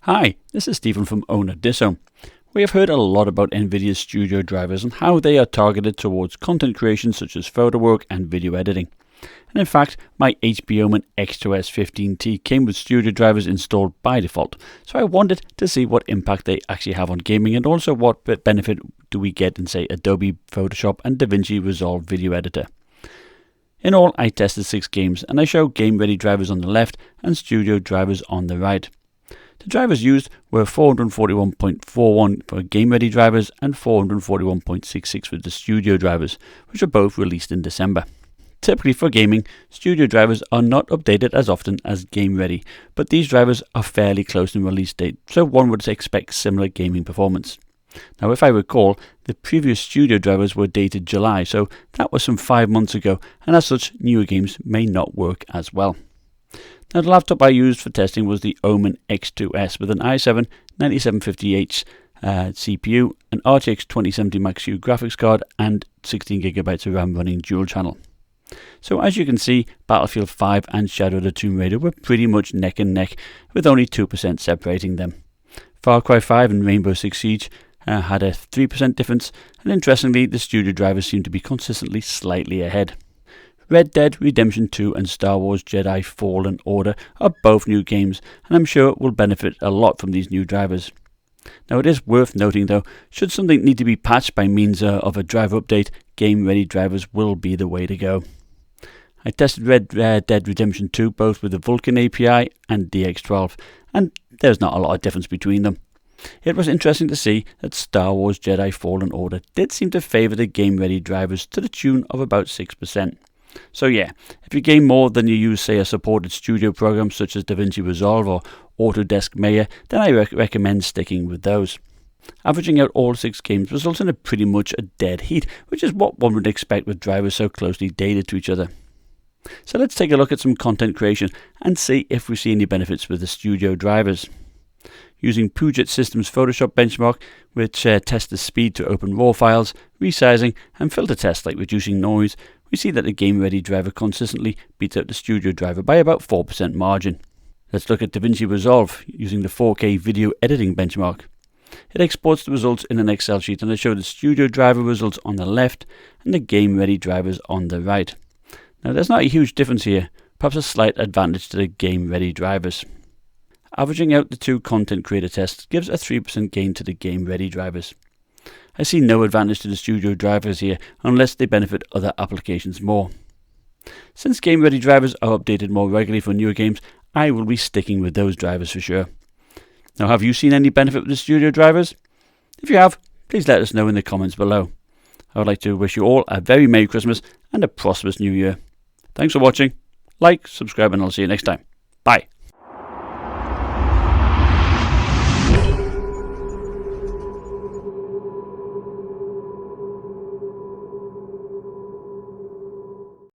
Hi, this is Stephen from OWNorDisown. We have heard a lot about Nvidia's studio drivers and how they are targeted towards content creation such as photo work and video editing. And in fact, my HP Omen X2S 15T came with studio drivers installed by default, so I wanted to see what impact they actually have on gaming and also what benefit do we get in, say, Adobe Photoshop and DaVinci Resolve video editor. In all, I tested 6 games and I show game-ready drivers on the left and studio drivers on the right. The drivers used were 441.41 for game-ready drivers and 441.66 for the studio drivers, which were both released in December. Typically for gaming, studio drivers are not updated as often as game-ready, but these drivers are fairly close in release date, so one would expect similar gaming performance. Now, if I recall, the previous studio drivers were dated July, so that was some 5 months ago, and as such, newer games may not work as well. Now, the laptop I used for testing was the Omen X2S with an i7-9750H CPU, an RTX 2070 Max-U graphics card, and 16GB of RAM running dual channel. So as you can see, Battlefield 5 and Shadow of the Tomb Raider were pretty much neck and neck, with only 2% separating them. Far Cry 5 and Rainbow Six Siege had a 3% difference, and interestingly, the studio drivers seem to be consistently slightly ahead. Red Dead Redemption 2 and Star Wars Jedi Fallen Order are both new games, and I'm sure will benefit a lot from these new drivers. Now, it is worth noting though, should something need to be patched by means of a driver update, game-ready drivers will be the way to go. I tested Red Dead Redemption 2 both with the Vulkan API and DX12, and there's not a lot of difference between them. It was interesting to see that Star Wars Jedi Fallen Order did seem to favour the game-ready drivers to the tune of about 6%. So yeah, if you game more than you use, say, a supported studio program such as DaVinci Resolve or Autodesk Maya, then I recommend sticking with those. Averaging out all 6 games results in a pretty much a dead heat, which is what one would expect with drivers so closely dated to each other. So let's take a look at some content creation and see if we see any benefits with the studio drivers. Using Puget Systems Photoshop benchmark, which tests the speed to open RAW files, resizing and filter tests like reducing noise, we see that the game-ready driver consistently beats out the studio driver by about 4% margin. Let's look at DaVinci Resolve using the 4K video editing benchmark. It exports the results in an Excel sheet, and I show the studio driver results on the left and the game-ready drivers on the right. Now, there's not a huge difference here, perhaps a slight advantage to the game-ready drivers. Averaging out the 2 content creator tests gives a 3% gain to the game-ready drivers. I see no advantage to the studio drivers here unless they benefit other applications more. Since game-ready drivers are updated more regularly for newer games, I will be sticking with those drivers for sure. Now, have you seen any benefit with the studio drivers? If you have, please let us know in the comments below. I would like to wish you all a very Merry Christmas and a prosperous New Year. Thanks for watching. Like, subscribe, and I'll see you next time. Bye.